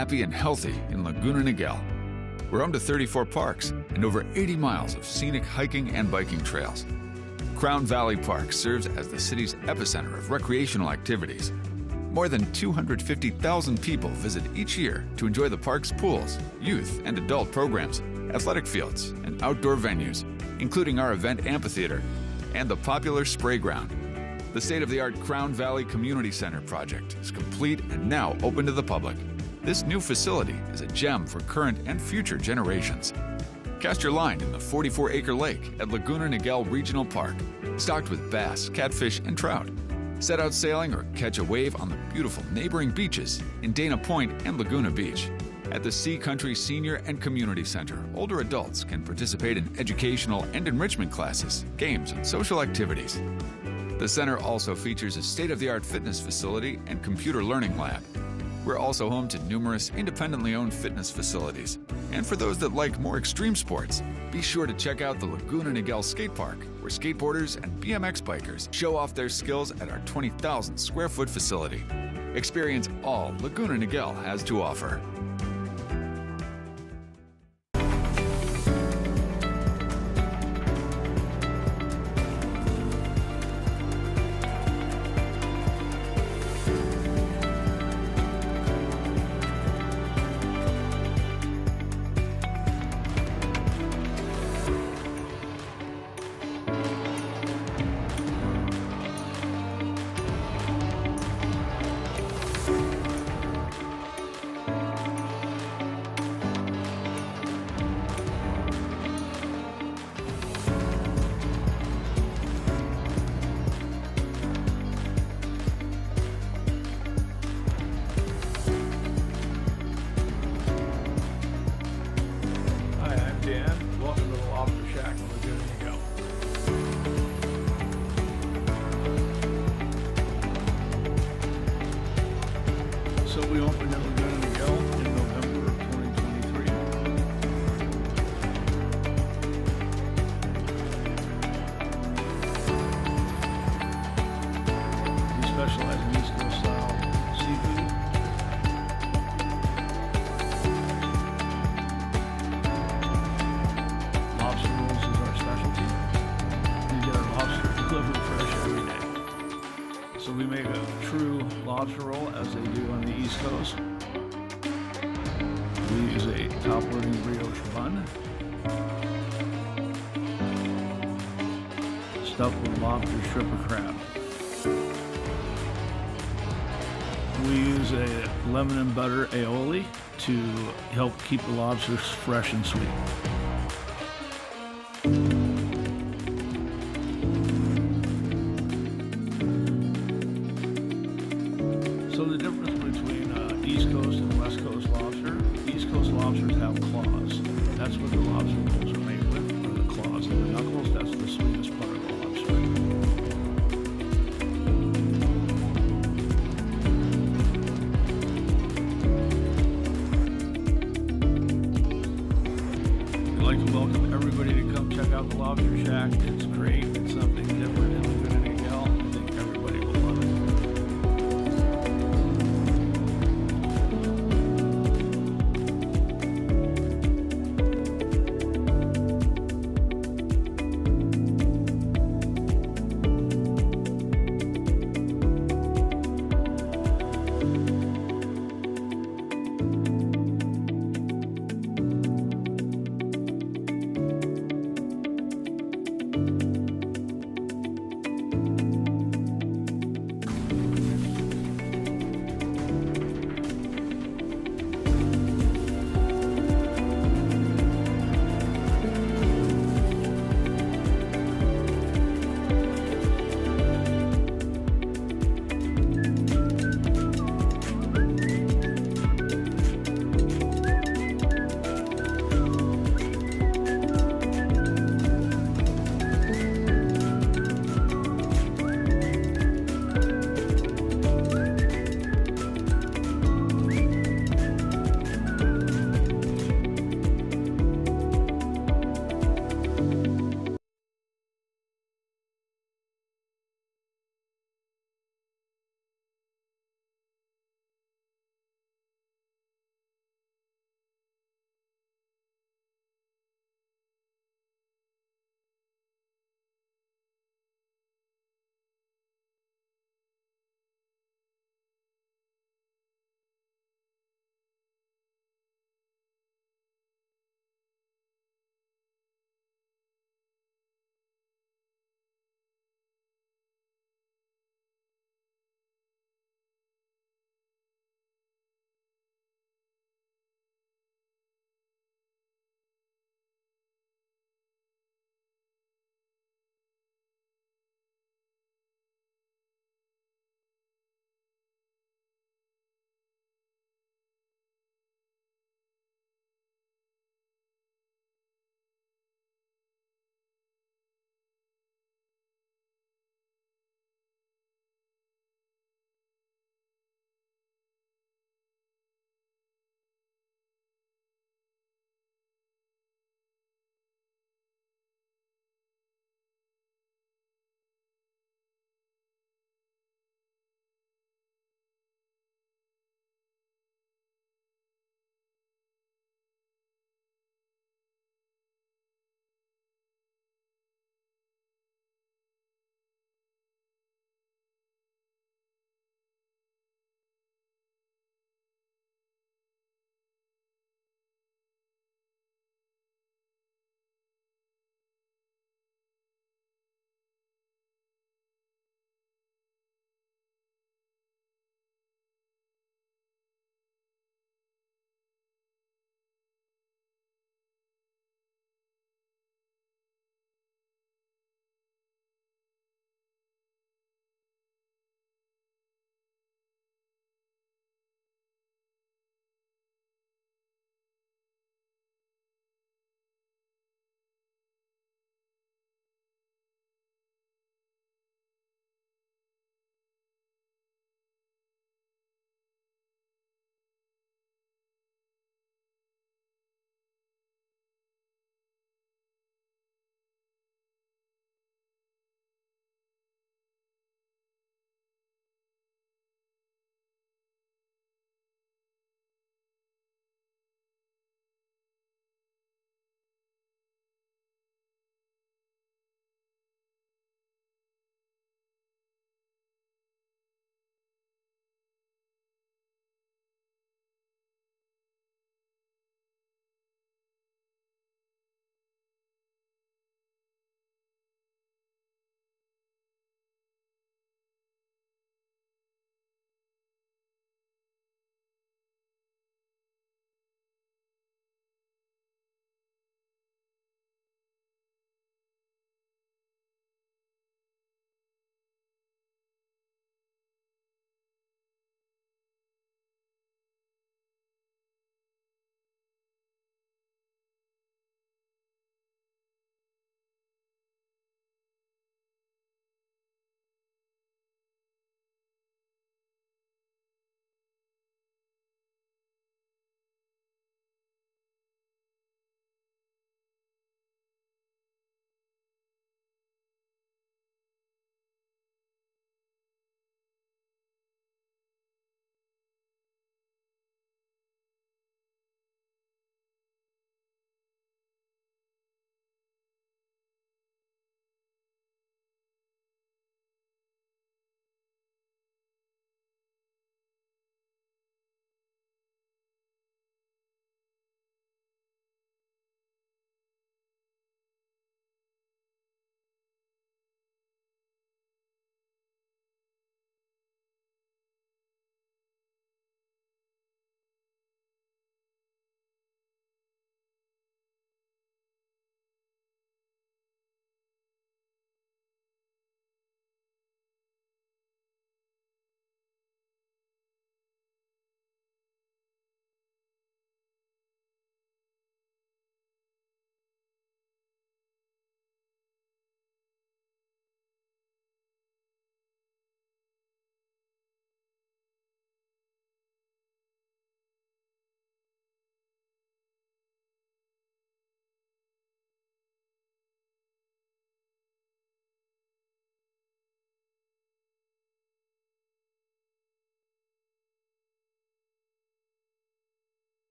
happy and healthy in Laguna Niguel. We're home to 34 parks and over 80 miles of scenic hiking and biking trails. Crown Valley Park serves as the city's epicenter of recreational activities. More than 250,000 people visit each year to enjoy the park's pools, youth and adult programs, athletic fields, and outdoor venues, including our event amphitheater and the popular Spray Ground. The state-of-the-art Crown Valley Community Center project is complete and now open to the public. This new facility is a gem for current and future generations. Cast your line in the 44-acre lake at Laguna Niguel Regional Park, stocked with bass, catfish, and trout. Set out sailing or catch a wave on the beautiful neighboring beaches in Dana Point and Laguna Beach. At the Sea Country Senior and Community Center, older adults can participate in educational and enrichment classes, games, and social activities. The center also features a state-of-the-art fitness facility and computer learning lab. We're also home to numerous independently owned fitness facilities. And for those that like more extreme sports, be sure to check out the Laguna Niguel Skate Park, where skateboarders and BMX bikers show off their skills at our 20,000 square foot facility. Experience all Laguna Niguel has to offer. So we opened in Laguna Niguel in November of 2023. We specialize in East Coast style seafood. Lobster rolls is our specialty. We get our lobster delivered fresh every day. So we make a true lobster roll as they do on the East Coast. We use a top-loading brioche bun, stuffed with lobster, shrimp, or crab. We use a lemon and butter aioli to help keep the lobsters fresh and sweet. So the difference between East Coast and West Coast lobster, East Coast lobsters have claws. That's what the lobster rolls are made with, are the claws. And the knuckles, that's the sweetest part of the lobster. We'd like to welcome everybody to come check out the Lobster Shack. It's great. It's something different in Laguna Niguel. I think everybody will love it.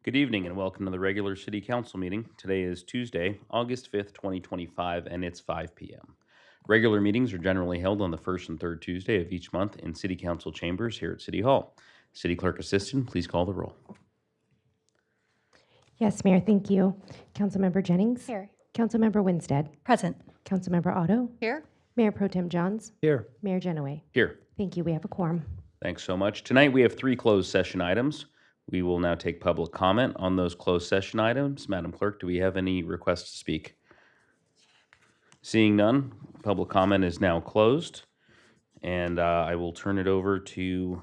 Good evening and welcome to the regular City Council meeting. Today is Tuesday, August 5th, 2025, and it's 5 p.m. Regular meetings are generally held on the first and third Tuesday of each month in City Council chambers here at City Hall. City Clerk Assistant, please call the roll. Yes, Mayor, thank you. Councilmember Jennings. Here. Councilmember Winstead. Present. Councilmember Otto. Here. Mayor Pro Tem Johns. Here. Mayor Genoway. Here. Thank you. We have a quorum. Thanks so much. Tonight we have 3 closed session items. We will now take public comment on those closed session items. Madam Clerk, do we have any requests to speak? Seeing none, public comment is now closed. And I will turn it over to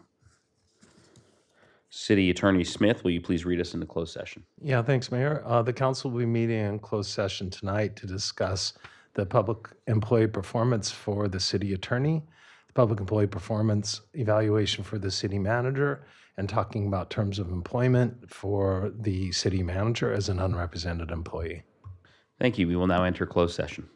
City Attorney Smith. Will you please read us into closed session? Yeah, thanks, Mayor. The council will be meeting in closed session tonight to discuss the public employee performance for the city attorney, the public employee performance evaluation for the city manager, and talking about terms of employment for the city manager as an unrepresented employee. Thank you. We will now enter closed session.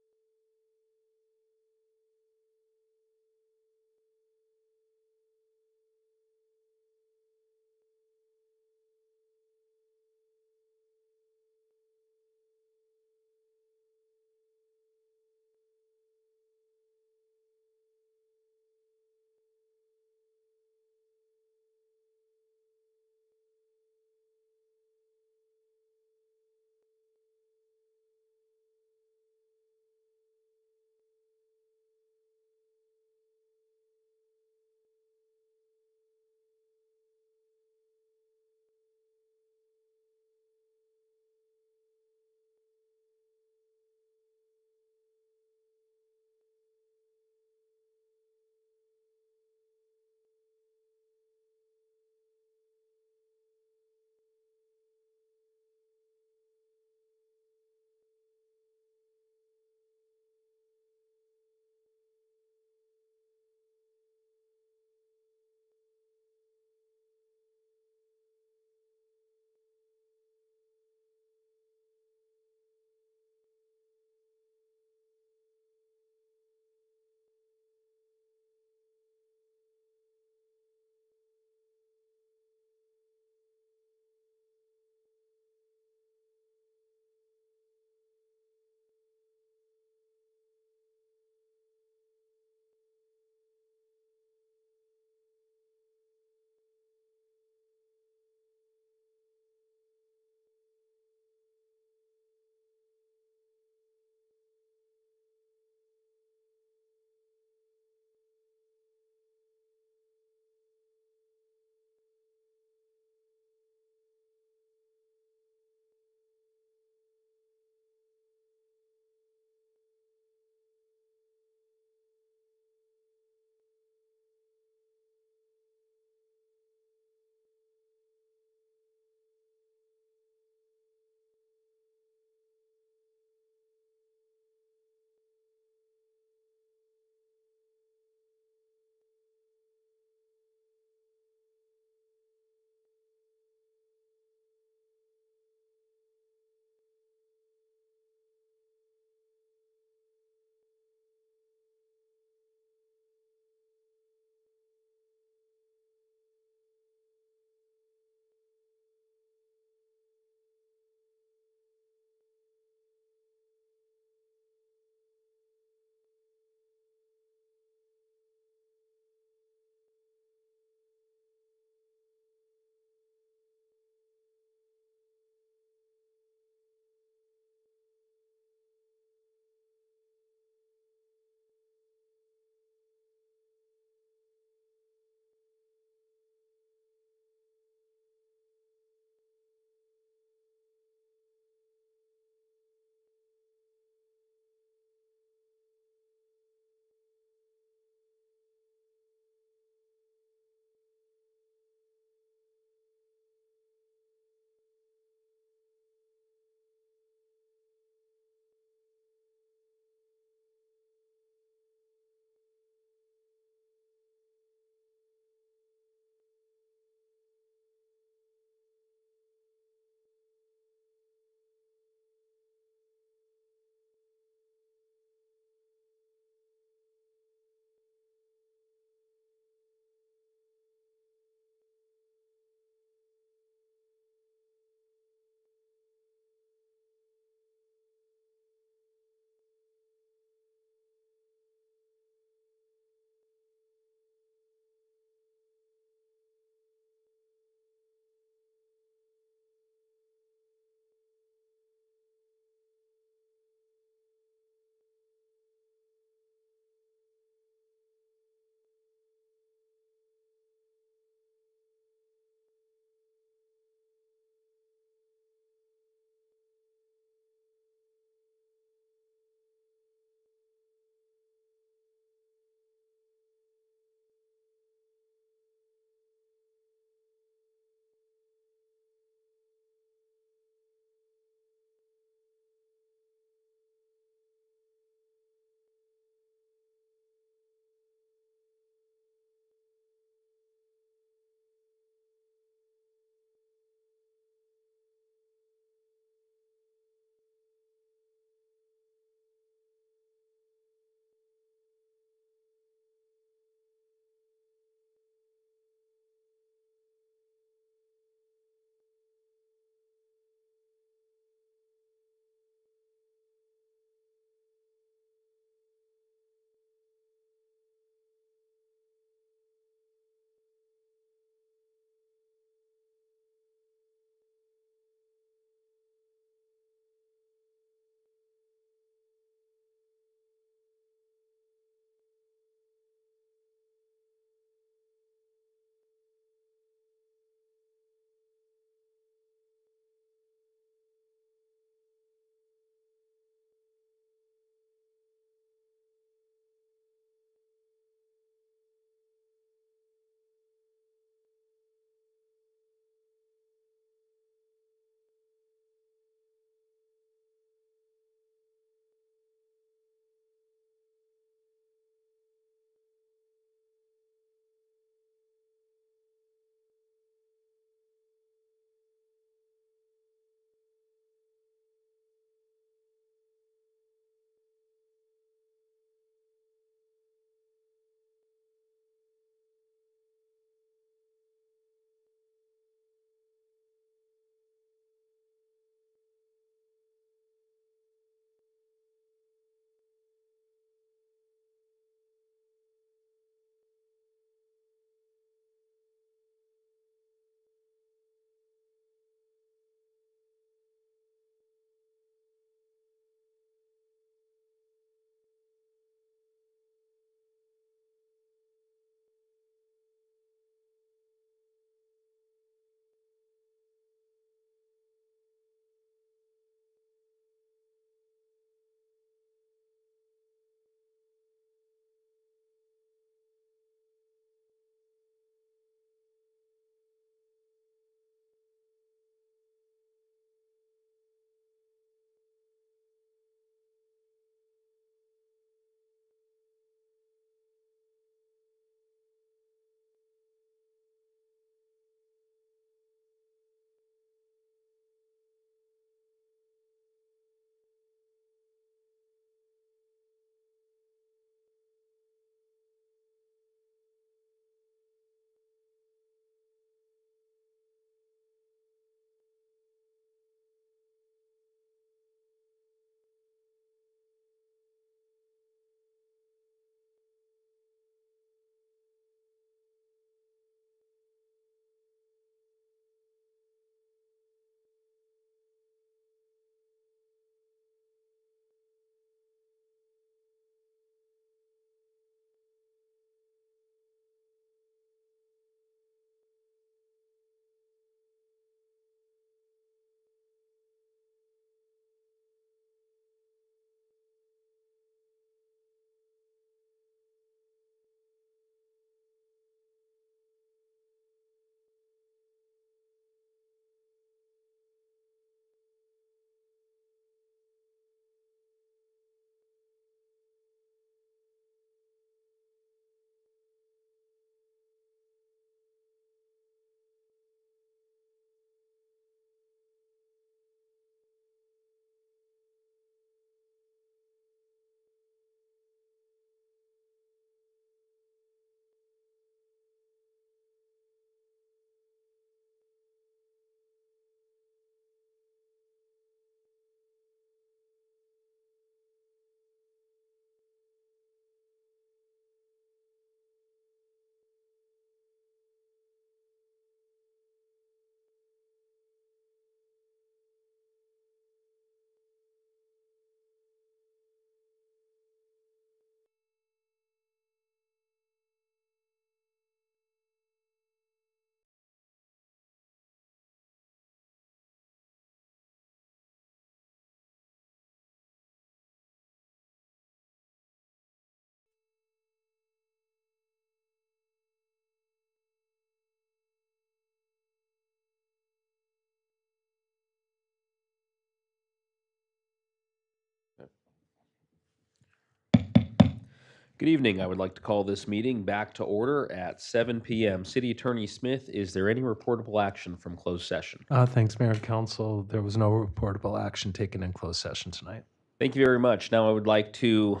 Good evening. I would like to call this meeting back to order at 7 p.m. City Attorney Smith, is there any reportable action from closed session? Thanks, Mayor and Council. There was no reportable action taken in closed session tonight. Thank you very much. Now I would like to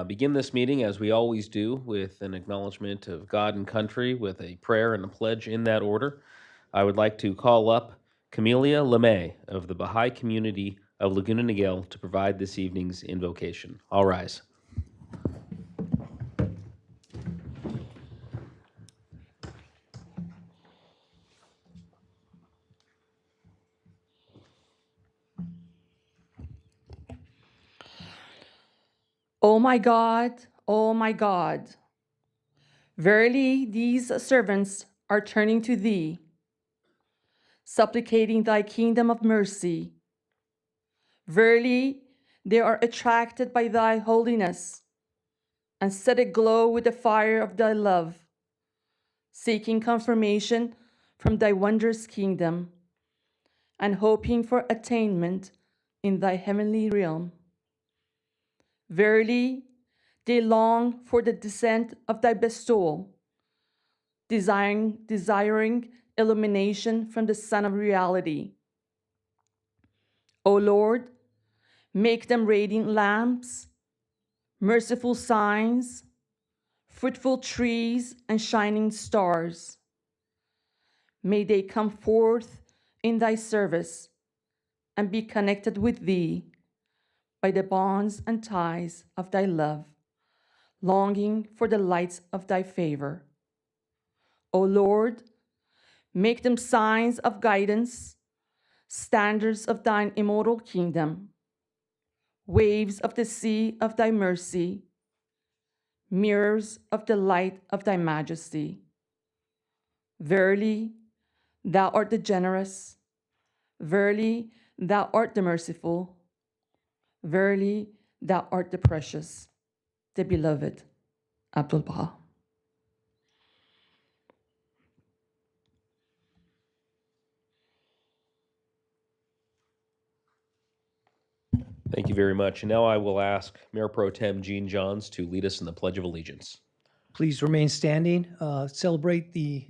begin this meeting, as we always do, with an acknowledgement of God and country, with a prayer and a pledge in that order. I would like to call up Camelia LeMay of the Baha'i Community of Laguna Niguel to provide this evening's invocation. All rise. O my God, verily these servants are turning to thee, supplicating thy kingdom of mercy. Verily they are attracted by thy holiness and set aglow with the fire of thy love, seeking confirmation from thy wondrous kingdom and hoping for attainment in thy heavenly realm. Verily, they long for the descent of thy bestowal, desiring illumination from the Sun of reality. O Lord, make them radiant lamps, merciful signs, fruitful trees, and shining stars. May they come forth in thy service and be connected with thee by the bonds and ties of thy love, longing for the lights of thy favor. O Lord, make them signs of guidance, standards of thine immortal kingdom, waves of the sea of thy mercy, mirrors of the light of thy majesty. Verily, thou art the generous. Verily, thou art the merciful. Verily, thou art the precious, the beloved. Abdul Baha. Thank you very much. And now I will ask Mayor Pro Tem Gene Johns to lead us in the Pledge of Allegiance. Please remain standing. Celebrate the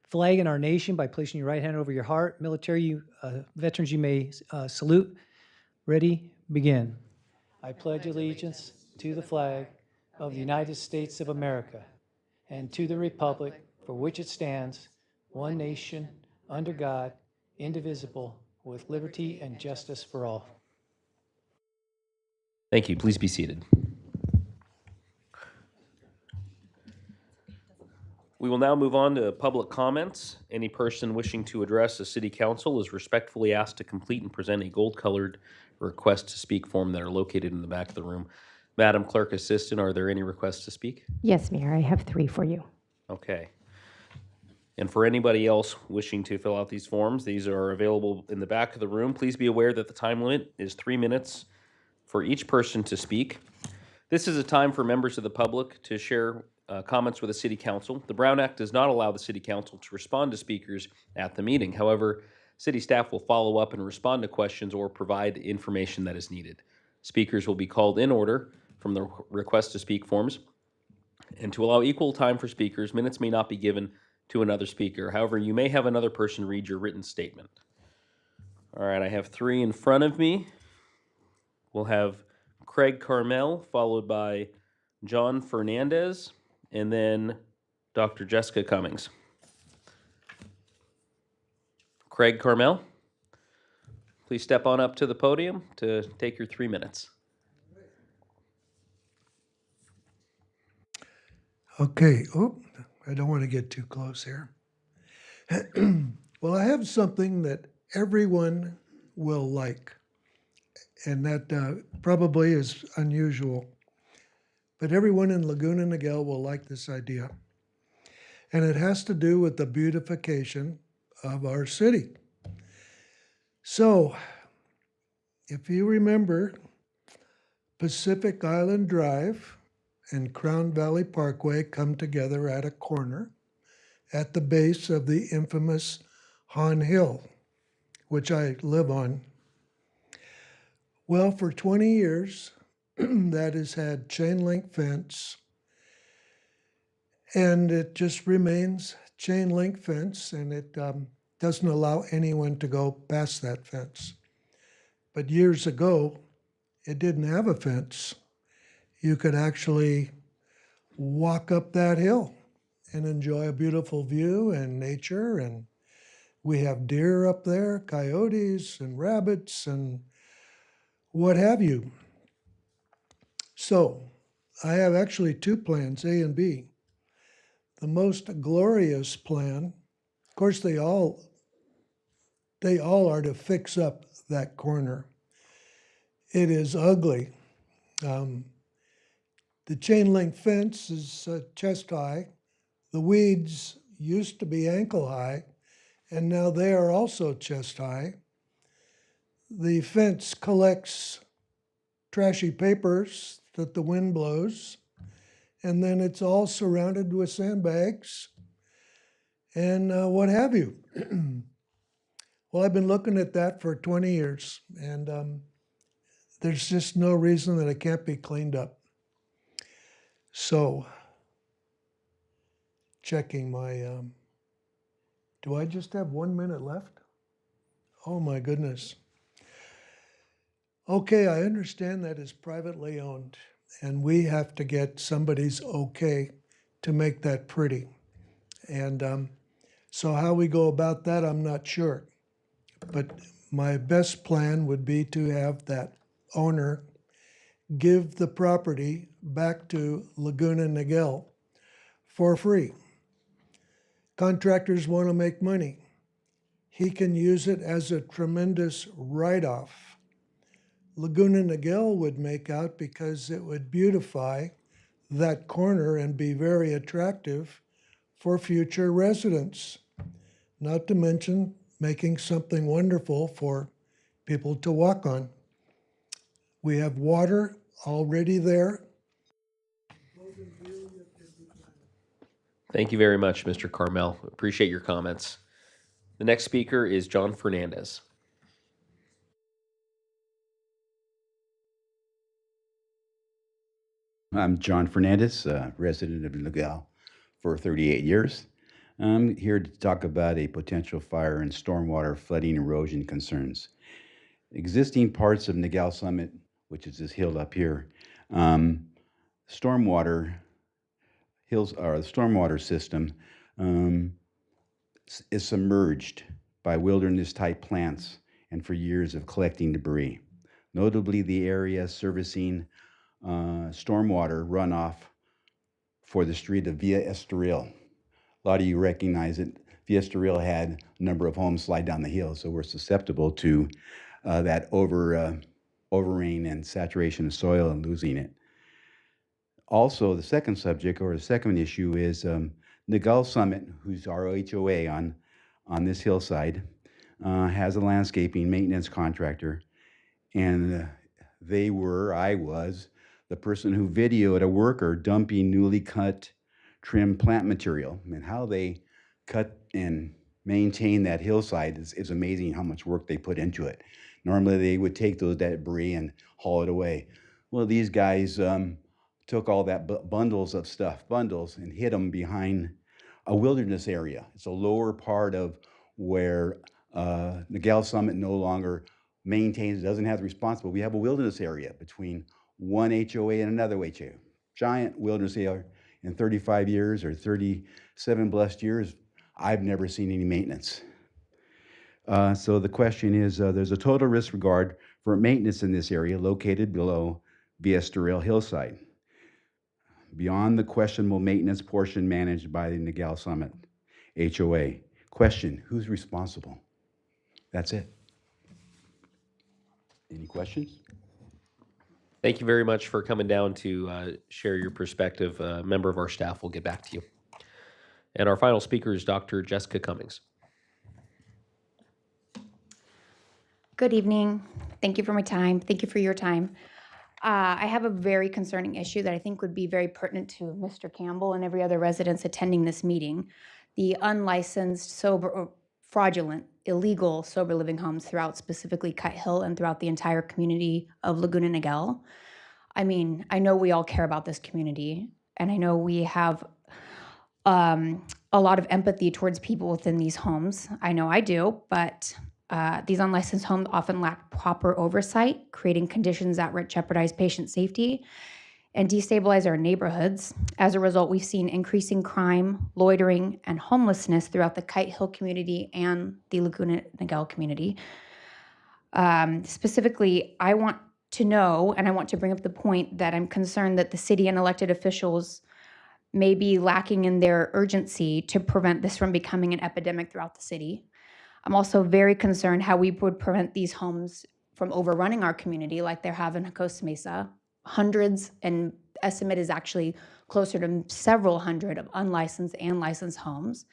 flag in our nation by placing your right hand over your heart. Military veterans, you may salute. Ready, begin. I pledge allegiance to the flag of the United States of America and to the republic for which it stands, one nation, under God, indivisible, with liberty and justice for all. Thank you. Please be seated. We will now move on to public comments. Any person wishing to address the City Council is respectfully asked to complete and present a gold-colored request to speak form that are located in the back of the room. Madam Clerk Assistant, are there any requests to speak? Yes, Mayor, I have 3 for you. Okay. And for anybody else wishing to fill out these forms, these are available in the back of the room. Please be aware that the time limit is 3 minutes for each person to speak. This is a time for members of the public to share comments with the City Council. The Brown Act does not allow the City Council to respond to speakers at the meeting. However, City staff will follow up and respond to questions or provide information that is needed. Speakers will be called in order from the request to speak forms. And to allow equal time for speakers, minutes may not be given to another speaker. However, you may have another person read your written statement. All right, I have 3 in front of me. We'll have Craig Carmel, followed by John Fernandez, and then Dr. Jessica Cummings. Craig Carmel, please step on up to the podium to take your 3 minutes. Okay. Oh, I don't want to get too close here. Well, I have something that everyone will like, and that probably is unusual, but everyone in Laguna Niguel will like this idea. And it has to do with the beautification of our city. So, if you remember, Pacific Island Drive and Crown Valley Parkway come together at a corner at the base of the infamous Hahn Hill, which I live on. Well, for 20 years, that has had chain link fence And it just remains chain link fence, and it doesn't allow anyone to go past that fence. But years ago, it didn't have a fence. You could actually walk up that hill and enjoy a beautiful view and nature. And we have deer up there, coyotes and rabbits and what have you. So I have actually two plans, A and B. The most glorious plan, of course, they all are to fix up that corner. It is ugly. The chain link fence is chest high. The weeds used to be ankle high, and now they are also chest high. The fence collects trashy papers that the wind blows, and then it's all surrounded with sandbags and what have you. Well, I've been looking at that for 20 years, and there's just no reason that it can't be cleaned up. So, checking my, do I just have 1 minute left? Oh my goodness. Okay, I understand that it's privately owned, and we have to get somebody's okay to make that pretty. And so how we go about that, I'm not sure. But my best plan would be to have that owner give the property back to Laguna Niguel for free. Contractors want to make money. He can use it as a tremendous write-off. Laguna Niguel would make out because it would beautify that corner and be very attractive for future residents, not to mention making something wonderful for people to walk on. We have water already there. Thank you very much, Mr. Carmel. Appreciate your comments. The next speaker is John Fernandez. I'm John Fernandez, resident of Niguel for 38 years. I'm here to talk about a potential fire and stormwater flooding erosion concerns. Existing parts of Niguel Summit, which is this hill up here, stormwater hills, or the stormwater system is submerged by wilderness-type plants and for years of collecting debris. Notably, the area servicing stormwater runoff for the street of Via Estoril. A lot of you recognize it. Via Estoril had a number of homes slide down the hill, so we're susceptible to that overrain and saturation of soil and losing it. Also, the second subject, or the second issue, is Niguel Summit, who's our HOA on this hillside, has a landscaping maintenance contractor, and I was, the person who videoed a worker dumping newly cut trim plant material. I mean, how they cut and maintain that hillside is amazing, how much work they put into it. Normally they would take that debris and haul it away. Well, these guys took all that bundles and hid them behind a wilderness area. It's a lower part of where Niguel Summit no longer maintains, doesn't have the responsibility. We have a wilderness area between one HOA and another HOA. Giant wilderness area. In 35 years or 37 blessed years, I've never seen any maintenance. So the question is, there's a total disregard for maintenance in this area located below Via Estoril hillside, beyond the questionable maintenance portion managed by the Niguel Summit HOA. Question, who's responsible? That's it. Any questions? Thank you very much for coming down to share your perspective. A member of our staff will get back to you. And our final speaker is Dr. Jessica Cummings. Good evening. Thank you for my time. Thank you for your time. I have a very concerning issue that I think would be very pertinent to Mr. Campbell and every other residents attending this meeting. The unlicensed, fraudulent, illegal sober living homes throughout specifically Cut Hill and throughout the entire community of Laguna Niguel. I mean, I know we all care about this community, and I know we have a lot of empathy towards people within these homes. I know I do, but these unlicensed homes often lack proper oversight, creating conditions that jeopardize patient safety and destabilize our neighborhoods. As a result, we've seen increasing crime, loitering, and homelessness throughout the Kite Hill community and the Laguna Niguel community. Specifically, I want to know, and I want to bring up the point that I'm concerned that the city and elected officials may be lacking in their urgency to prevent this from becoming an epidemic throughout the city. I'm also very concerned how we would prevent these homes from overrunning our community like they have in Costa Mesa. Hundreds, and estimate is actually closer to several hundred of unlicensed and licensed homes.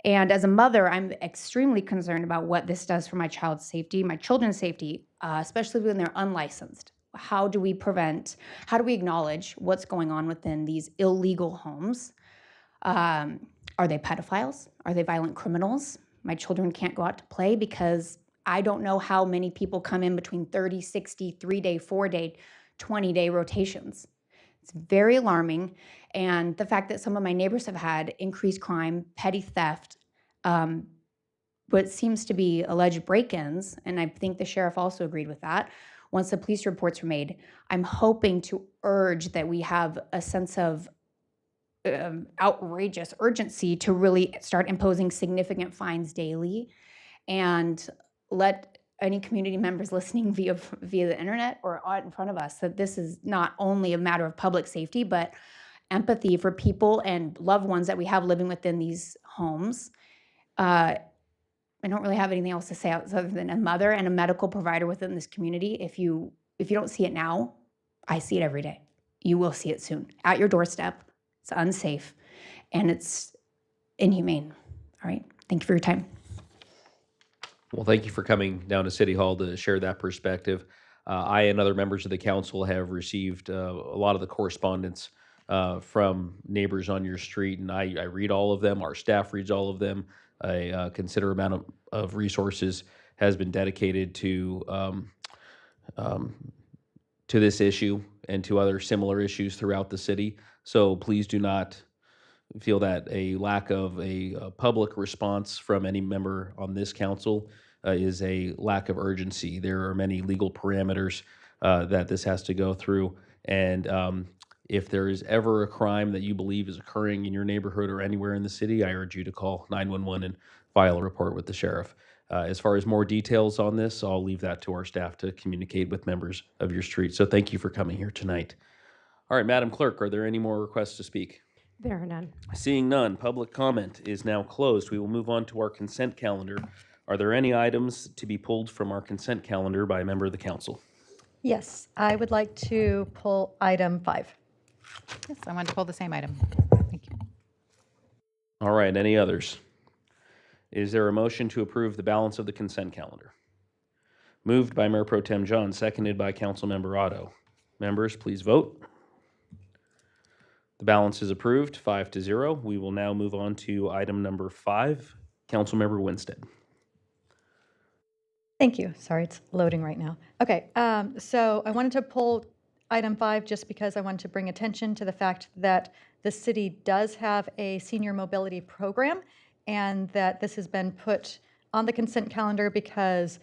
And as a mother, I'm extremely concerned about what this does for my child's safety, my children's safety, especially when they're unlicensed. How do we acknowledge what's going on within these illegal homes? Are they pedophiles? Are they violent criminals? My children can't go out to play because I don't know how many people come in between 30, 60, 3-day, 4-day, 20-day rotations. It's very alarming. And the fact that some of my neighbors have had increased crime, petty theft, what seems to be alleged break-ins, and I think the sheriff also agreed with that, once the police reports were made, I'm hoping to urge that we have a sense of outrageous urgency to really start imposing significant fines daily and let any community members listening via the internet or out in front of us that this is not only a matter of public safety, but empathy for people and loved ones that we have living within these homes. I don't really have anything else to say other than a mother and a medical provider within this community. If you don't see it now, I see it every day. You will see it soon at your doorstep. It's unsafe and it's inhumane. All right. Thank you for your time. Well, thank you for coming down to City Hall to share that perspective. I and other members of the council have received a lot of the correspondence from neighbors on your street, and I read all of them. Our staff reads all of them. A considerable amount of resources has been dedicated to this issue and to other similar issues throughout the city. So please do not feel that a lack of a public response from any member on this council is a lack of urgency. There are many legal parameters that this has to go through, and if there is ever a crime that you believe is occurring in your neighborhood or anywhere in the city, I urge you to call 911 and file a report with the sheriff. As far as more details on this, I'll leave that to our staff to communicate with members of your street. So thank you for coming here tonight. All right, Madam Clerk, are there any more requests to speak? There are none. Seeing none, public comment is now closed. We will move on to our consent calendar. Are there any items to be pulled from our consent calendar by a member of the council? Yes, I would like to pull item 5. Yes, I wanted to pull the same item. Thank you. All right, any others? Is there a motion to approve the balance of the consent calendar? Moved by Mayor Pro Tem John, seconded by Councilmember Otto. Members, please vote. The balance is approved, 5-0. We will now move on to item number 5. Councilmember Winstead. Thank you. Sorry, it's loading right now. Okay, so I wanted to pull item 5 just because I wanted to bring attention to the fact that the city does have a senior mobility program and that this has been put on the consent calendar because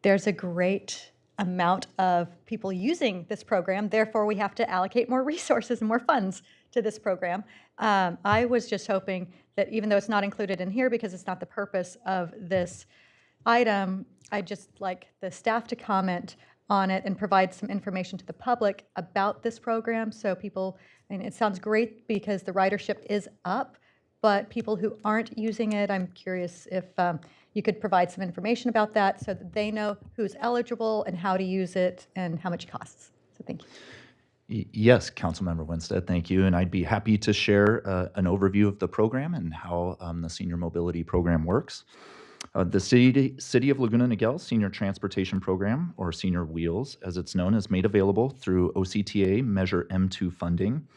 there's a great amount of people using this program. Therefore, we have to allocate more resources and more funds to this program. I was just hoping that even though it's not included in here because it's not the purpose of this item, I'd just like the staff to comment on it and provide some information to the public about this program. So people, I mean, it sounds great because the ridership is up, but people who aren't using it, I'm curious if you could provide some information about that so that they know who's eligible and how to use it and how much it costs. So thank you. Yes, Councilmember Winstead, thank you. And I'd be happy to share an overview of the program and how the Senior Mobility Program works. The City of Laguna Niguel Senior Transportation Program, or Senior Wheels, as it's known, is made available through OCTA Measure M2 funding.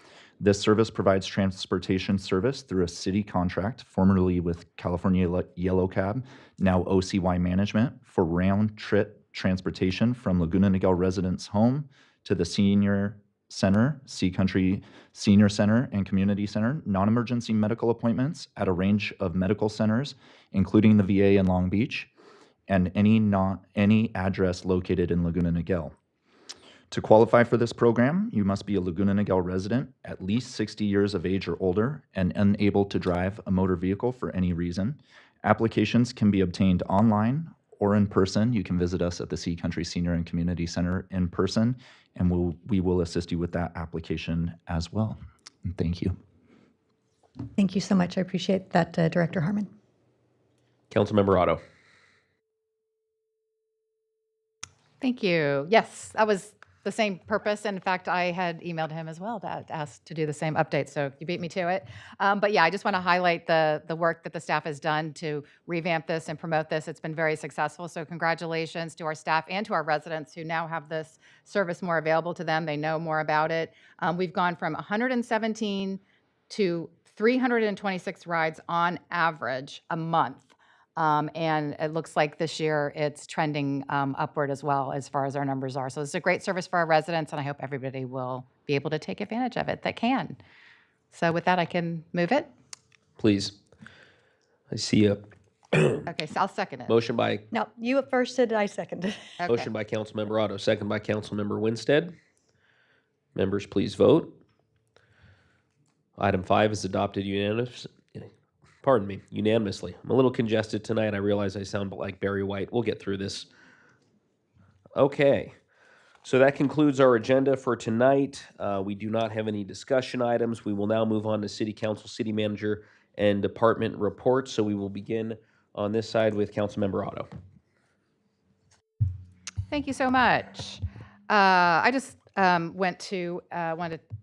This service provides transportation service through a city contract, formerly with California Yellow Cab, now OCY Management, for round-trip transportation from Laguna Niguel residents' home to the senior Center, Sea Country Senior Center, and Community Center, non-emergency medical appointments at a range of medical centers, including the VA in Long Beach, and any address located in Laguna Niguel. To qualify for this program, you must be a Laguna Niguel resident, at least 60 years of age or older, and unable to drive a motor vehicle for any reason. Applications can be obtained online or in person. You can visit us at the Sea Country Senior and Community Center in person, and we will assist you with that application as well. And thank you. Thank you so much. I appreciate that, Director Harmon. Councilmember Otto. Thank you. Yes, that was the same purpose. In fact, I had emailed him as well to ask to do the same update, so you beat me to it. But yeah, I just want to highlight the work that the staff has done to revamp this and promote this. It's been very successful, so congratulations to our staff and to our residents who now have this service more available to them. They know more about it. We've gone from 117 to 326 rides on average a month. And it looks like this year it's trending upward as well as far as our numbers are. So it's a great service for our residents, and I hope everybody will be able to take advantage of it that can. So with that, I can move it. Please. I see a Okay, so I'll second it. motion by No, you first said, I seconded. Okay. motion by Councilmember Otto, second by Councilmember Winstead. Members, please vote. Item 5 is adopted unanimously. I'm a little congested tonight. I realize I sound like Barry White. We'll get through this. Okay. So that concludes our agenda for tonight. We do not have any discussion items. We will now move on to City Council, City Manager, and Department reports. So we will begin on this side with Councilmember Otto. Thank you so much. I just wanted to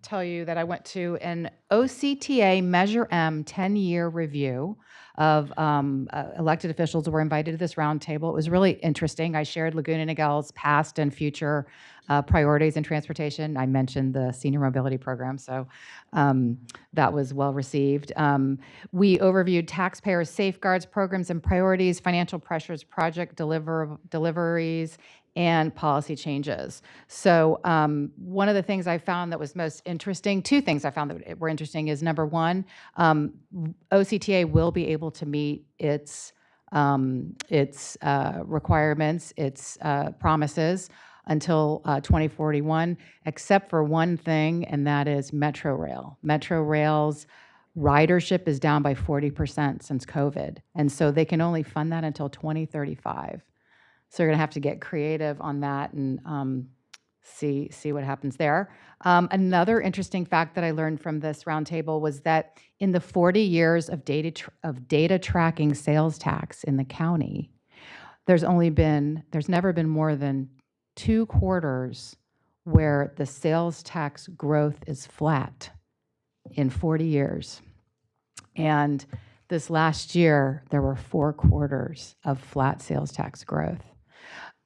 tell you that I went to an OCTA Measure M 10-year review of elected officials who were invited to this roundtable. It was really interesting. I shared Laguna Niguel's past and future priorities in transportation. I mentioned the senior mobility program, so that was well received. We overviewed taxpayer safeguards, programs and priorities, financial pressures, project deliveries, and policy changes. So one of the things I found that was most interesting, two things I found that were interesting is number one, OCTA will be able to meet its requirements, its promises until 2041, except for one thing, and that is Metro Rail. Metro Rail's ridership is down by 40% since COVID, and so they can only fund that until 2035. So you're going to have to get creative on that and see what happens there. Another interesting fact that I learned from this roundtable was that in the 40 years of data tracking sales tax in the county, there's never been more than 2 quarters where the sales tax growth is flat in 40 years. And this last year, there were 4 quarters of flat sales tax growth.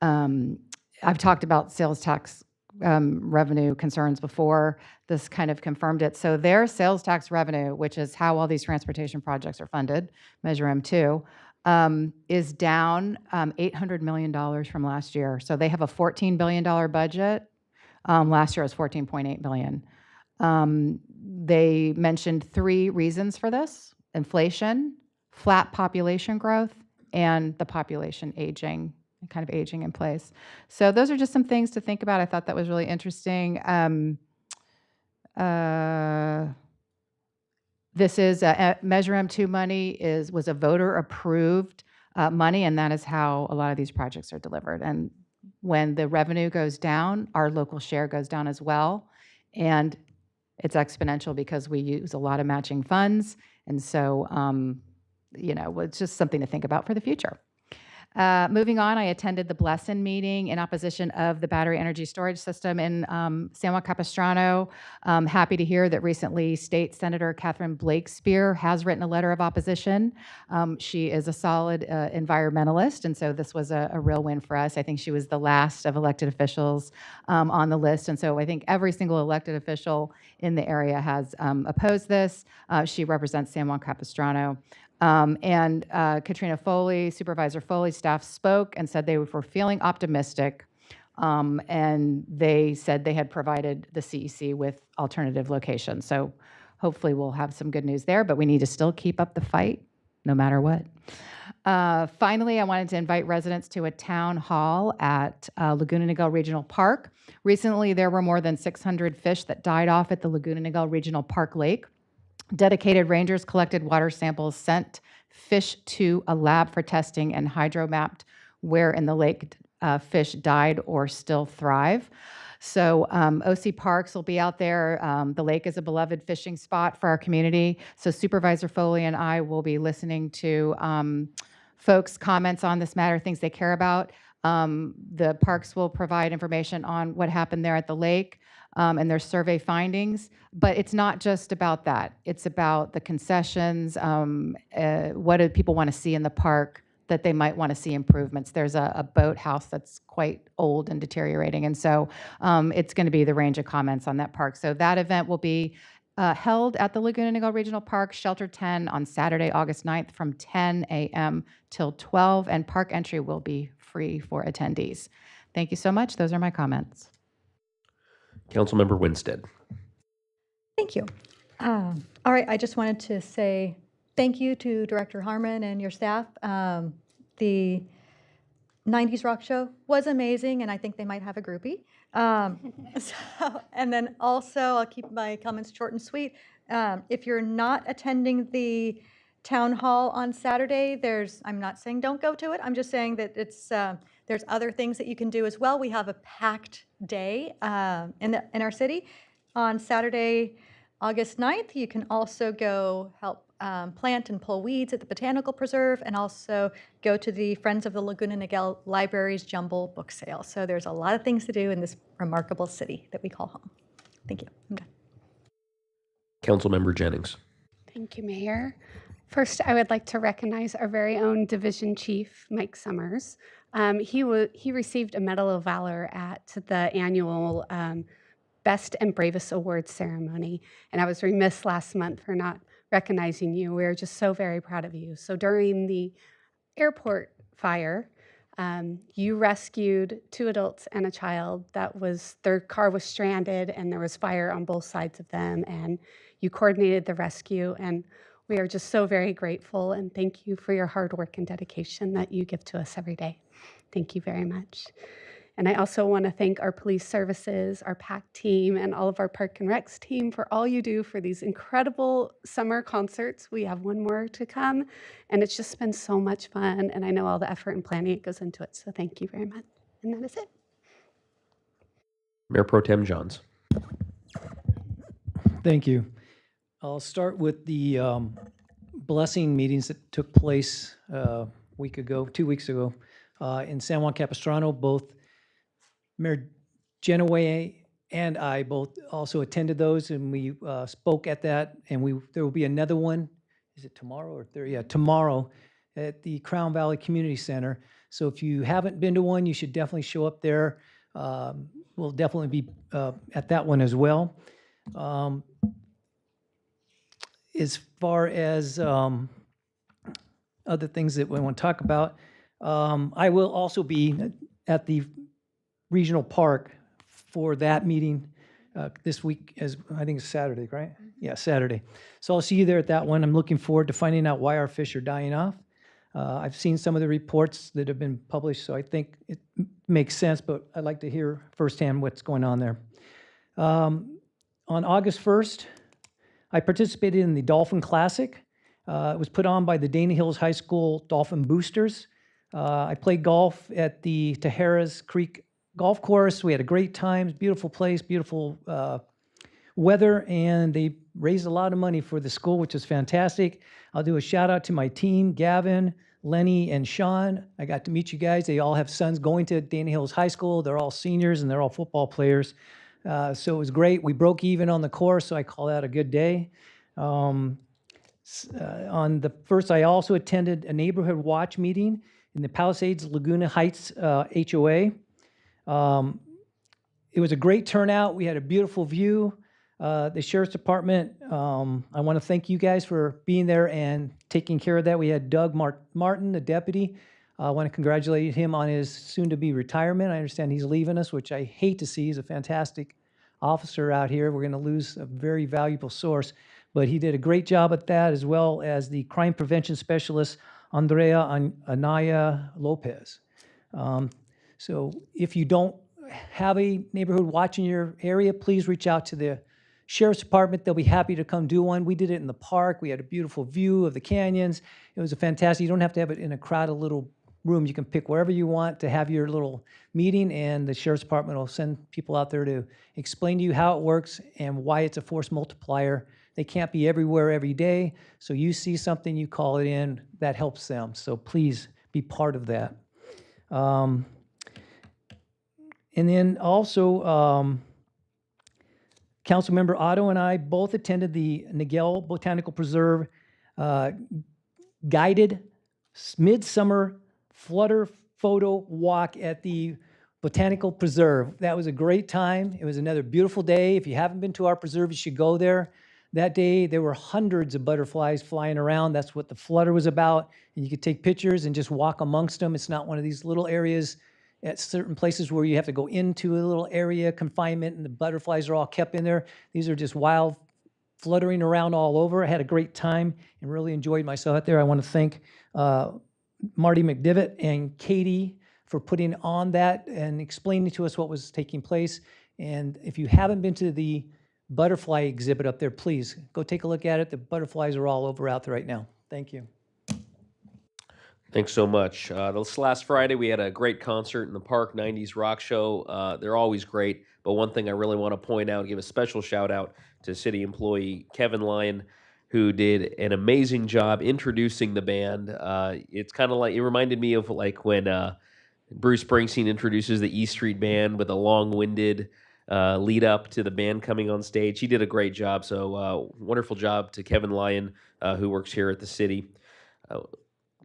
I've talked about sales tax revenue concerns before. This kind of confirmed it. So their sales tax revenue, which is how all these transportation projects are funded, Measure M2, is down $800 million from last year. So they have a $14 billion budget. Last year it was $14.8 billion. They mentioned 3 reasons for this: inflation, flat population growth, and the population aging in place. So those are just some things to think about. I thought that was really interesting. This is Measure M2 money was a voter approved money, and that is how a lot of these projects are delivered. And when the revenue goes down, our local share goes down as well. And it's exponential because we use a lot of matching funds. And so, it's just something to think about for the future. Moving on, I attended the Blesson meeting in opposition of the battery energy storage system in San Juan Capistrano. Happy to hear that recently State Senator Catherine Blakespear has written a letter of opposition. She is a solid environmentalist, and so this was a real win for us. I think she was the last of elected officials on the list, and so I think every single elected official in the area has opposed this. She represents San Juan Capistrano. And Katrina Foley, Supervisor Foley's staff spoke and said they were feeling optimistic And they said they had provided the CEC with alternative locations. So hopefully we'll have some good news there, but we need to still keep up the fight no matter what. Finally, I wanted to invite residents to a town hall at Laguna Niguel Regional Park. Recently, there were more than 600 fish that died off at the Laguna Niguel Regional Park Lake. Dedicated rangers collected water samples, sent fish to a lab for testing, and hydromapped where in the lake fish died or still thrive. So OC Parks will be out there. The lake is a beloved fishing spot for our community. So Supervisor Foley and I will be listening to folks' comments on this matter, things they care about. The parks will provide information on what happened there at the lake and their survey findings. But it's not just about that. It's about the concessions. What do people want to see in the park that they might want to see improvements? There's a boathouse that's quite old and deteriorating. And so it's going to be the range of comments on that park. So that event will be held at the Laguna Niguel Regional Park, Shelter 10, on Saturday, August 9th from 10 a.m. till 12, and park entry will be free for attendees. Thank you so much. Those are my comments. Councilmember Winstead. Thank you. All right, I just wanted to say thank you to Director Harmon and your staff. The 90s Rock Show was amazing, and I think they might have a groupie. And then also, I'll keep my comments short and sweet. If you're not attending the town hall on Saturday, I'm not saying don't go to it. I'm just saying that there's other things that you can do as well. We have a packed day in our city. On Saturday, August 9th, you can also go help plant and pull weeds at the Botanical Preserve, and also go to the Friends of the Laguna Niguel Library's Jumble book sale. So there's a lot of things to do in this remarkable city that we call home. Thank you. I'm done. Councilmember Jennings. Thank you, Mayor. First, I would like to recognize our very own Division Chief, Mike Summers. He received a Medal of Valor at the annual Best and Bravest Awards ceremony, and I was remiss last month for not recognizing you. We're just so very proud of you. So during the airport fire, you rescued 2 adults and a child their car was stranded and there was fire on both sides of them, and you coordinated the rescue, and we are just so very grateful, and thank you for your hard work and dedication that you give to us every day. Thank you very much. And I also want to thank our police services, our PAC team, and all of our Park and Recs team for all you do for these incredible summer concerts. We have one more to come, and it's just been so much fun, and I know all the effort and planning that goes into it, so thank you very much. And that is it. Mayor Pro Tem Johns. Thank you. I'll start with the blessing meetings that took place 2 weeks ago in San Juan Capistrano. Both Mayor Genoway and I both also attended those, and we spoke at that, and there will be another one. Is it tomorrow or Thursday? Yeah, tomorrow at the Crown Valley Community Center. So if you haven't been to one, you should definitely show up there. We'll definitely be at that one as well. As far as other things that we want to talk about, I will also be at the regional park for that meeting this week, as I think it's Saturday, right? Yeah, Saturday. So I'll see you there at that one. I'm looking forward to finding out why our fish are dying off. I've seen some of the reports that have been published, so I think it makes sense, but I'd like to hear firsthand what's going on there. On August 1st, I participated in the Dolphin Classic. It was put on by the Dana Hills High School Dolphin Boosters. I played golf at the Tajeras Creek Golf Course. We had a great time, beautiful place, beautiful weather, and they raised a lot of money for the school, which is fantastic. I'll do a shout out to my team, Gavin, Lenny, and Sean. I got to meet you guys. They all have sons going to Dana Hills High School. They're all seniors, and they're all football players. So it was great. We broke even on the course, so I call that a good day. On the first, I also attended a neighborhood watch meeting in the Palisades Laguna Heights HOA. It was a great turnout. We had a beautiful view. The Sheriff's Department, I want to thank you guys for being there and taking care of that. We had Doug Martin, the deputy. I want to congratulate him on his soon-to-be retirement. I understand he's leaving us, which I hate to see. He's a fantastic officer out here. We're going to lose a very valuable source, but he did a great job at that, as well as the crime prevention specialist, Andrea Anaya Lopez. So if you don't have a neighborhood watch in your area, please reach out to the Sheriff's Department. They'll be happy to come do one. We did it in the park. We had a beautiful view of the canyons. It was a fantastic. You don't have to have it in a crowded little room. You can pick wherever you want to have your little meeting, and the Sheriff's Department will send people out there to explain to you how it works and why it's a force multiplier. They can't be everywhere every day, so you see something, you call it in, that helps them. So please be part of that. And then also, Councilmember Otto and I both attended the Niguel Botanical Preserve guided midsummer flutter photo walk at the Botanical Preserve. That was a great time. It was another beautiful day. If you haven't been to our preserve, you should go there. That day, there were hundreds of butterflies flying around. That's what the flutter was about. And you could take pictures and just walk amongst them. It's not one of these little areas at certain places where you have to go into a little area confinement and the butterflies are all kept in there. These are just wild fluttering around all over. I had a great time and really enjoyed myself out there. I want to thank Marty McDivitt and Katie for putting on that and explaining to us what was taking place. And if you haven't been to the butterfly exhibit up there, please go take a look at it. The butterflies are all over out there right now. Thank you. Thanks so much. This last Friday, we had a great concert in the park, 90s Rock Show. They're always great, but one thing I really want to point out, give a special shout out to city employee Kevin Lyon, who did an amazing job introducing the band. It's kind of like, it reminded me of like when Bruce Springsteen introduces the E Street Band with a long-winded lead up to the band coming on stage. He did a great job, so wonderful job to Kevin Lyon, who works here at the city.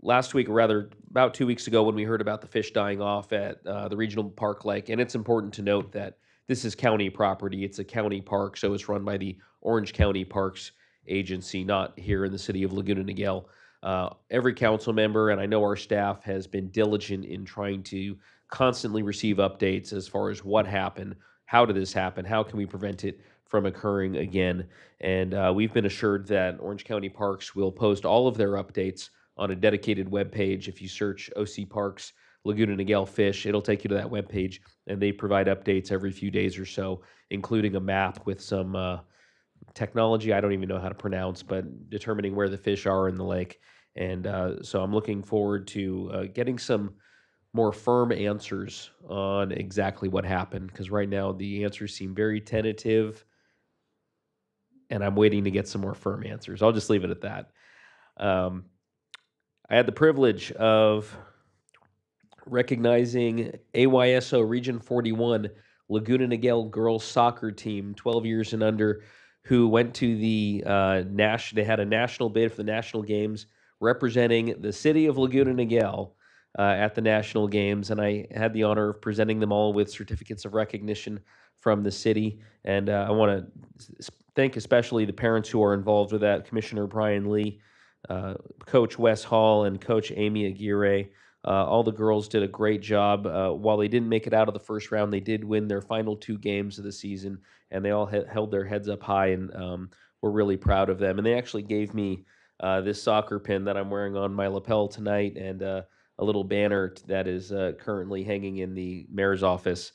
Last week, or rather about 2 weeks ago, when we heard about the fish dying off at the regional park lake, and it's important to note that this is county property. It's a county park, so it's run by the Orange County Parks Agency, not here in the city of Laguna Niguel. Every council member, and I know our staff, has been diligent in trying to constantly receive updates as far as what happened, how did this happen, how can we prevent it from occurring again. And we've been assured that Orange County Parks will post all of their updates on a dedicated webpage. If you search OC Parks Laguna Niguel Fish, it'll take you to that webpage, and they provide updates every few days or so, including a map with some technology I don't even know how to pronounce, but determining where the fish are in the lake. And so I'm looking forward to getting some more firm answers on exactly what happened, because right now the answers seem very tentative, and I'm waiting to get some more firm answers. I'll just leave it at that. I had the privilege of recognizing AYSO Region 41 Laguna Niguel girls soccer team, 12 years and under, who went to the they had a national bid for the national games representing the city of Laguna Niguel at the national games, and I had the honor of presenting them all with certificates of recognition from the city. And I want to thank especially the parents who are involved with that, Commissioner Brian Lee, Coach Wes Hall, and Coach Amy Aguirre. All the girls did a great job. While they didn't make it out of the first round, they did win their final 2 games of the season, and they all held their heads up high, and we're really proud of them. And they actually gave me this soccer pin that I'm wearing on my lapel tonight, and a little banner that is currently hanging in the mayor's office.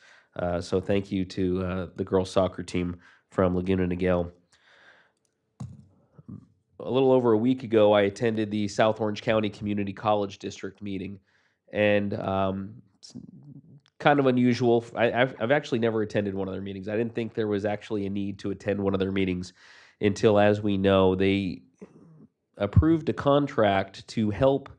So thank you to the girls soccer team from Laguna Niguel. A little over a week ago, I attended the South Orange County Community College District meeting, and it's kind of unusual. I've actually never attended one of their meetings. I didn't think there was actually a need to attend one of their meetings until, as we know, they approved a contract to help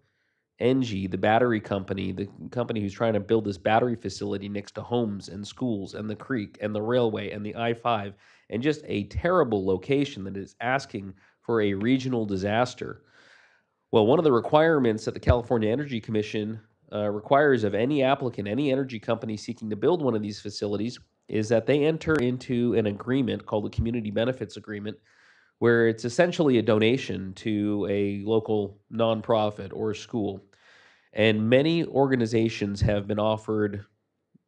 ENGIE, the battery company, the company who's trying to build this battery facility next to homes and schools and the creek and the railway and the I-5, and just a terrible location that is asking for a regional disaster. Well, one of the requirements that the California Energy Commission requires of any applicant, any energy company seeking to build one of these facilities, is that they enter into an agreement called a Community Benefits Agreement, where it's essentially a donation to a local nonprofit or school. And many organizations have been offered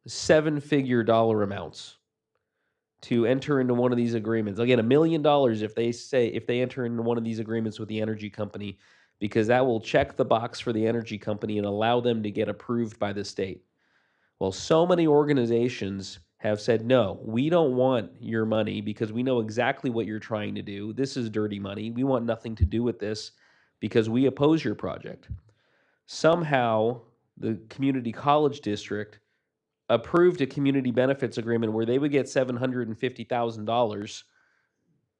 seven-figure dollar amounts to enter into one of these agreements. Again, $1 million if they enter into one of these agreements with the energy company, because that will check the box for the energy company and allow them to get approved by the state. Well, so many organizations have said, no, we don't want your money because we know exactly what you're trying to do. This is dirty money. We want nothing to do with this because we oppose your project. Somehow, the community college district approved a community benefits agreement where they would get $750,000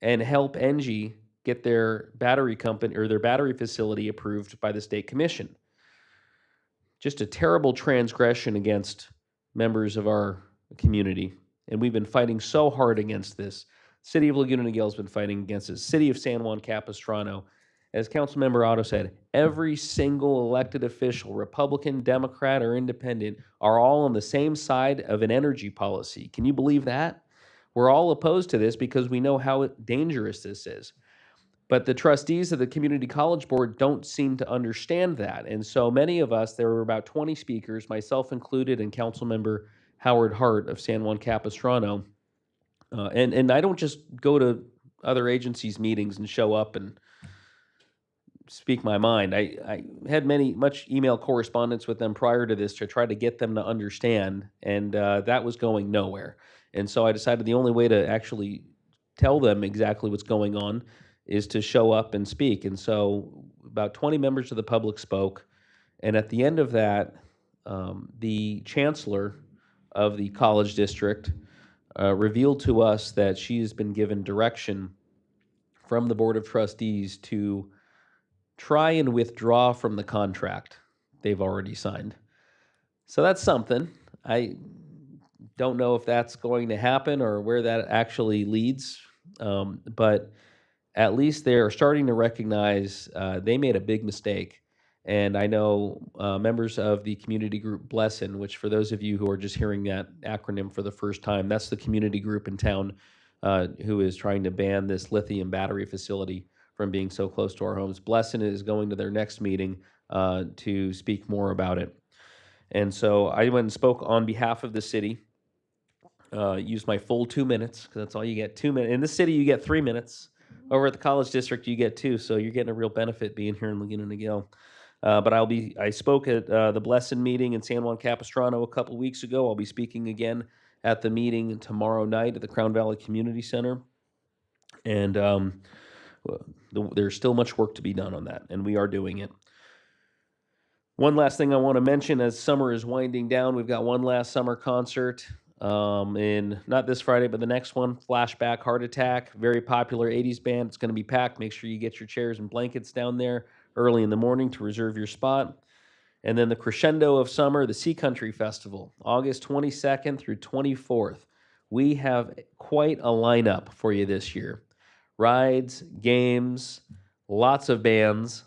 and help Engie get their battery company or their battery facility approved by the state commission. Just a terrible transgression against members of our community. And we've been fighting so hard against this. City of Laguna Niguel has been fighting against it. City of San Juan Capistrano. As Councilmember Otto said, every single elected official, Republican, Democrat, or Independent, are all on the same side of an energy policy. Can you believe that? We're all opposed to this because we know how dangerous this is. But the trustees of the Community College Board don't seem to understand that. And so many of us, there were about 20 speakers, myself included, and Councilmember Howard Hart of San Juan Capistrano. And I don't just go to other agencies' meetings and show up and speak my mind. I had much email correspondence with them prior to this to try to get them to understand, and that was going nowhere. And so I decided the only way to actually tell them exactly what's going on is to show up and speak. And so about 20 members of the public spoke, and at the end of that, the chancellor of the college district revealed to us that she has been given direction from the Board of Trustees to try and withdraw from the contract they've already signed. So that's something. I don't know if that's going to happen or where that actually leads, but at least they're starting to recognize they made a big mistake. And I know members of the community group Blessin, which for those of you who are just hearing that acronym for the first time, that's the community group in town who is trying to ban this lithium battery facility from being so close to our homes. Blessin is going to their next meeting to speak more about it. And so I went and spoke on behalf of the city, used my full 2 minutes, because that's all you get, 2 minutes. In the city, you get 3 minutes. Over at the college district, you get 2, so you're getting a real benefit being here in Laguna Niguel. But I spoke at the Blessin meeting in San Juan Capistrano a couple weeks ago. I'll be speaking again at the meeting tomorrow night at the Crown Valley Community Center. And there's still much work to be done on that, and we are doing it. One last thing I want to mention as summer is winding down, we've got one last summer concert in not this Friday, but the next one, Flashback Heart Attack, very popular 80s band. It's going to be packed. Make sure you get your chairs and blankets down there early in the morning to reserve your spot. And then the crescendo of summer, the Sea Country Festival, August 22nd through 24th. We have quite a lineup for you this year. Rides, games, lots of bands,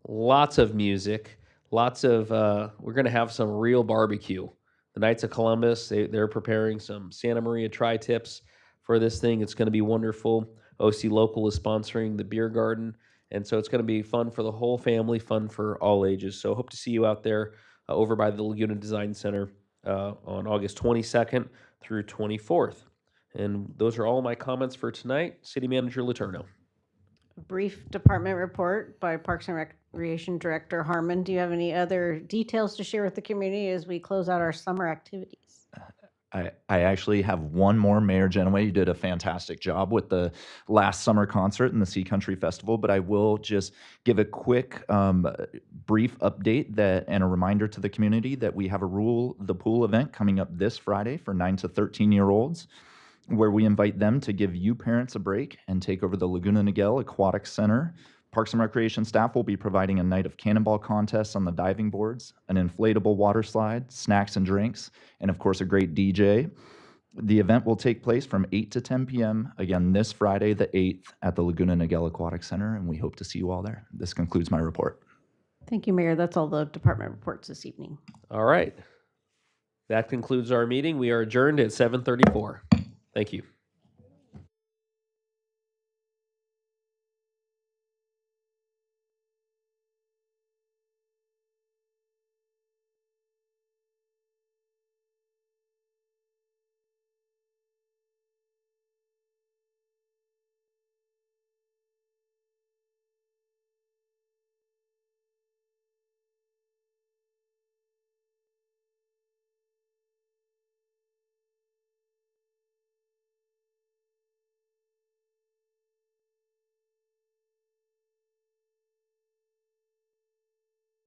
lots of music, we're going to have some real barbecue. The Knights of Columbus, they're preparing some Santa Maria tri-tips for this thing. It's going to be wonderful. OC Local is sponsoring the beer garden. And so it's going to be fun for the whole family, fun for all ages. So hope to see you out there over by the Laguna Design Center on August 22nd through 24th. And those are all my comments for tonight. City Manager Letourneau. Brief department report by Parks and Recreation Director Harmon. Do you have any other details to share with the community as we close out our summer activities? I actually have one more. Mayor Genoway, you did a fantastic job with the last summer concert and the Sea Country Festival, but I will just give a quick brief update and a reminder to the community that we have a Rule the Pool event coming up this Friday for 9 to 13-year-olds, where we invite them to give you parents a break and take over the Laguna Niguel Aquatic Center. Parks and Recreation staff will be providing a night of cannonball contests on the diving boards, an inflatable water slide, snacks and drinks, and of course a great DJ. The event will take place from 8 to 10 p.m. again this Friday, the 8th, at the Laguna Niguel Aquatic Center, and we hope to see you all there. This concludes my report. Thank you, Mayor. That's all the department reports this evening. All right. That concludes our meeting. We are adjourned at 7:34. Thank you.